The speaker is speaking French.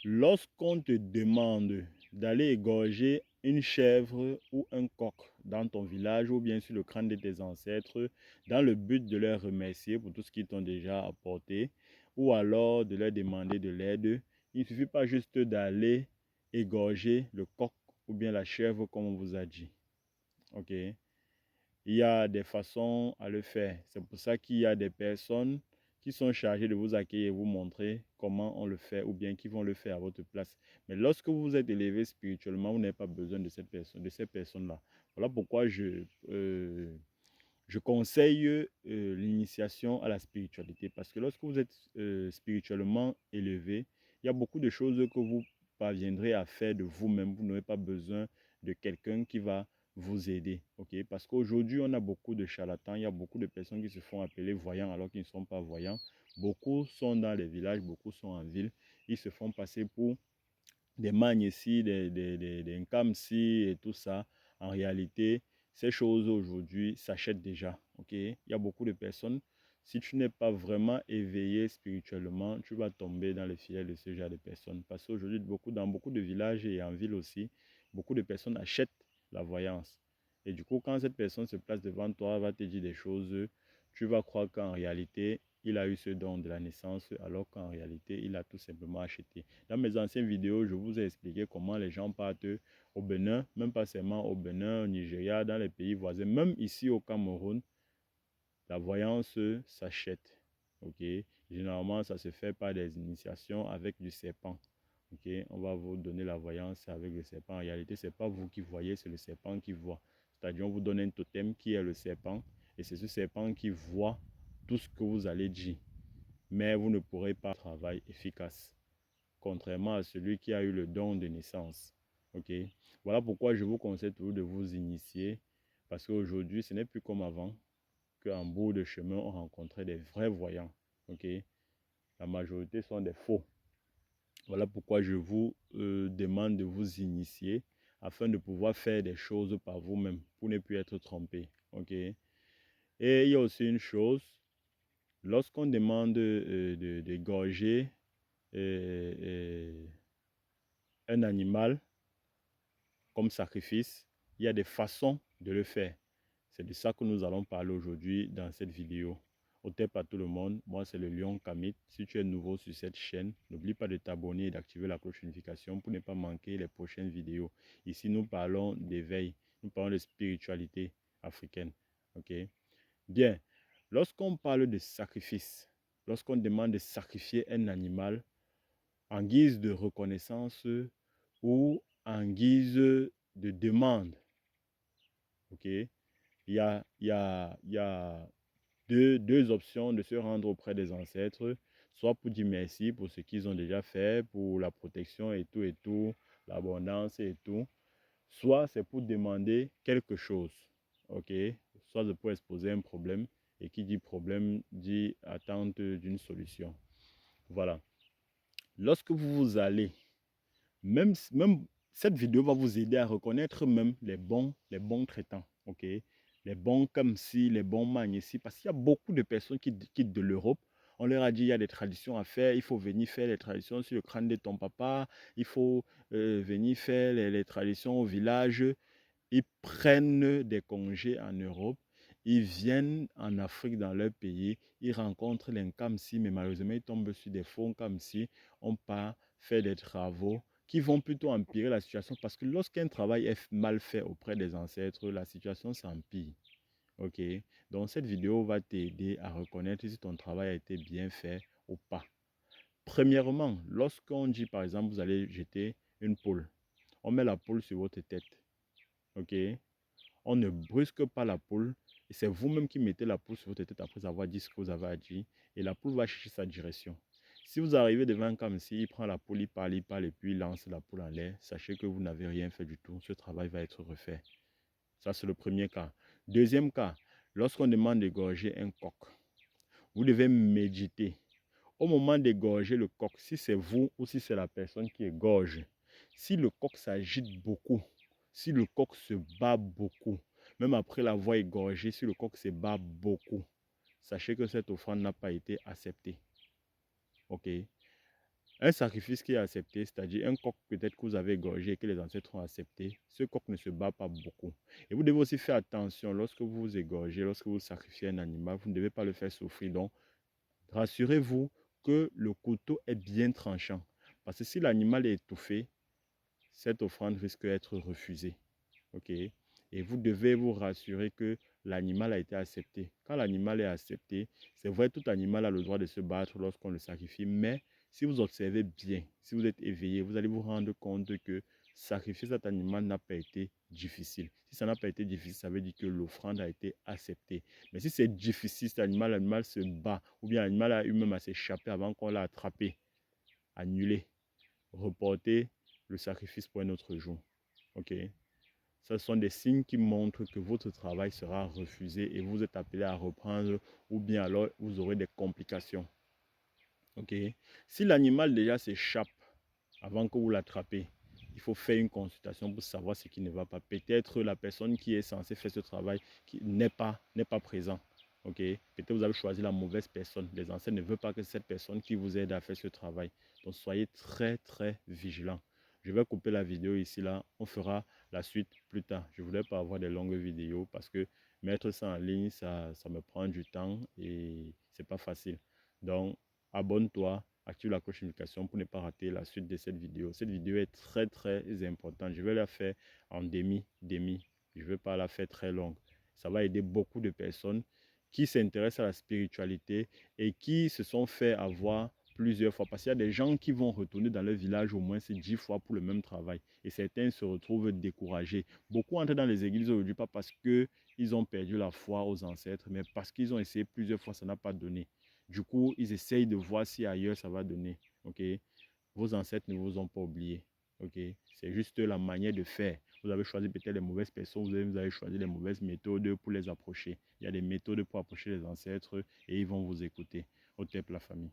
Lorsqu'on te demande d'aller égorger une chèvre ou un coq dans ton village ou bien sur le crâne de tes ancêtres dans le but de leur remercier pour tout ce qu'ils t'ont déjà apporté ou alors de leur demander de l'aide, il ne suffit pas juste d'aller égorger le coq ou bien la chèvre comme on vous a dit. Ok? Il y a des façons à le faire. C'est pour ça qu'il y a des personnes qui sont chargées de vous accueillir et vous montrer comment on le fait ou bien qui vont le faire à votre place. Mais lorsque vous êtes élevé spirituellement, vous n'avez pas besoin de cette personne, de ces personnes-là. Voilà pourquoi je conseille l'initiation à la spiritualité. Parce que lorsque vous êtes spirituellement élevé, il y a beaucoup de choses que vous parviendrez à faire de vous-même. Vous n'aurez pas besoin de quelqu'un qui va vous aider. Okay? Parce qu'aujourd'hui, on a beaucoup de charlatans. Il y a beaucoup de personnes qui se font appeler voyants alors qu'ils ne sont pas voyants. Beaucoup sont dans les villages, beaucoup sont en ville. Ils se font passer pour des magnes ici, des Nkamsi et tout ça. En réalité, ces choses aujourd'hui s'achètent déjà. Ok? Il y a beaucoup de personnes. Si tu n'es pas vraiment éveillé spirituellement, tu vas tomber dans les filets de ce genre de personnes. Parce qu'aujourd'hui, dans beaucoup de villages et en ville aussi, beaucoup de personnes achètent la voyance. Et du coup, quand cette personne se place devant toi, va te dire des choses, tu vas croire qu'en réalité, il a eu ce don de la naissance, alors qu'en réalité, il a tout simplement acheté. Dans mes anciennes vidéos, je vous ai expliqué comment les gens partent au Bénin, même pas seulement au Bénin, au Nigeria, dans les pays voisins, même ici au Cameroun, la voyance s'achète. Ok? Généralement, ça se fait par des initiations avec du serpent. Ok? On va vous donner la voyance avec le serpent. En réalité, ce n'est pas vous qui voyez, c'est le serpent qui voit. C'est-à-dire, on vous donne un totem qui est le serpent, et c'est ce serpent qui voit tout ce que vous allez dire. Mais vous ne pourrez pas travailler efficace, contrairement à celui qui a eu le don de naissance. Ok? Voilà pourquoi je vous conseille toujours de vous initier, parce qu'aujourd'hui, ce n'est plus comme avant, qu'en bout de chemin, on rencontrait des vrais voyants. Ok? La majorité sont des faux. Voilà pourquoi je vous demande de vous initier afin de pouvoir faire des choses par vous-même pour ne plus être trompé. Ok? Et il y a aussi une chose, lorsqu'on demande d'égorger un animal comme sacrifice, il y a des façons de le faire. C'est de ça que nous allons parler aujourd'hui dans cette vidéo. Au tep à tout le monde, moi c'est le Lion Kamit. Si tu es nouveau sur cette chaîne, n'oublie pas de t'abonner et d'activer la cloche de notification pour ne pas manquer les prochaines vidéos. Ici, nous parlons d'éveil, nous parlons de spiritualité africaine. Ok? Bien, lorsqu'on parle de sacrifice, lorsqu'on demande de sacrifier un animal en guise de reconnaissance ou en guise de demande, ok? Il y a deux options de se rendre auprès des ancêtres, soit pour dire merci pour ce qu'ils ont déjà fait, pour la protection et tout, l'abondance et tout, soit c'est pour demander quelque chose, ok? Soit c'est pour exposer un problème, et qui dit problème dit attente d'une solution. Voilà. Lorsque vous allez, même cette vidéo va vous aider à reconnaître même les bons traitants, ok? Les bons comme si, les bons magnési, parce qu'il y a beaucoup de personnes qui quittent de l'Europe. On leur a dit il y a des traditions à faire, il faut venir faire les traditions sur le crâne de ton papa, il faut venir faire les traditions au village. Ils prennent des congés en Europe, ils viennent en Afrique dans leur pays, ils rencontrent les Nkamsi, mais malheureusement ils tombent sur des faux Nkamsi, on part faire des travaux qui vont plutôt empirer la situation parce que lorsqu'un travail est mal fait auprès des ancêtres, la situation s'empire. Ok? Donc cette vidéo va t'aider à reconnaître si ton travail a été bien fait ou pas. Premièrement, lorsqu'on dit par exemple vous allez jeter une poule, on met la poule sur votre tête. Ok? On ne brusque pas la poule. Et c'est vous-même qui mettez la poule sur votre tête après avoir dit ce que vous avez à dire. Et la poule va chercher sa direction. Si vous arrivez devant un comme si, il prend la poule, il parle et puis il lance la poule en l'air, sachez que vous n'avez rien fait du tout. Ce travail va être refait. Ça, c'est le premier cas. Deuxième cas, lorsqu'on demande d'égorger un coq, vous devez méditer. Au moment d'égorger le coq, si c'est vous ou si c'est la personne qui égorge, si le coq s'agite beaucoup, si le coq se bat beaucoup, même après l'avoir égorgé, si le coq se bat beaucoup, sachez que cette offrande n'a pas été acceptée. Ok? Un sacrifice qui est accepté, c'est-à-dire un coq peut-être que vous avez égorgé et que les ancêtres ont accepté, ce coq ne se bat pas beaucoup. Et vous devez aussi faire attention lorsque vous égorgez, lorsque vous sacrifiez un animal, vous ne devez pas le faire souffrir. Donc, rassurez-vous que le couteau est bien tranchant. Parce que si l'animal est étouffé, cette offrande risque d'être refusée. OK? Et vous devez vous rassurer que l'animal a été accepté. Quand l'animal est accepté, c'est vrai, tout animal a le droit de se battre lorsqu'on le sacrifie, mais si vous observez bien, si vous êtes éveillé, vous allez vous rendre compte que sacrifier cet animal n'a pas été difficile. Si ça n'a pas été difficile, ça veut dire que l'offrande a été acceptée. Mais si c'est difficile, cet animal, l'animal se bat, ou bien l'animal a eu même à s'échapper avant qu'on l'a attrapé, annulé, reporter le sacrifice pour un autre jour. OK? Ce sont des signes qui montrent que votre travail sera refusé et vous êtes appelé à reprendre ou bien alors vous aurez des complications. OK? Si l'animal déjà s'échappe avant que vous l'attrapez, il faut faire une consultation pour savoir ce qui ne va pas. Peut-être la personne qui est censée faire ce travail n'est pas présente. OK? Peut-être vous avez choisi la mauvaise personne. Les ancêtres ne veulent pas que cette personne qui vous aide à faire ce travail. Donc soyez très très vigilants. Je vais couper la vidéo ici là. On fera la suite plus tard. Je ne voulais pas avoir des longues vidéos parce que mettre ça en ligne, ça me prend du temps et c'est pas facile. Donc abonne-toi, active la cloche de notification pour ne pas rater la suite de cette vidéo. Cette vidéo est très très importante. Je vais la faire en demi. Je ne vais pas la faire très longue. Ça va aider beaucoup de personnes qui s'intéressent à la spiritualité et qui se sont fait avoir plusieurs fois. Parce qu'il y a des gens qui vont retourner dans leur village au moins 10 fois pour le même travail. Et certains se retrouvent découragés. Beaucoup entrent dans les églises aujourd'hui, pas parce qu'ils ont perdu la foi aux ancêtres, mais parce qu'ils ont essayé plusieurs fois, ça n'a pas donné. Du coup, ils essayent de voir si ailleurs ça va donner. OK? Vos ancêtres ne vous ont pas oublié. OK? C'est juste la manière de faire. Vous avez choisi peut-être les mauvaises personnes, vous avez choisi les mauvaises méthodes pour les approcher. Il y a des méthodes pour approcher les ancêtres et ils vont vous écouter. Au top la famille.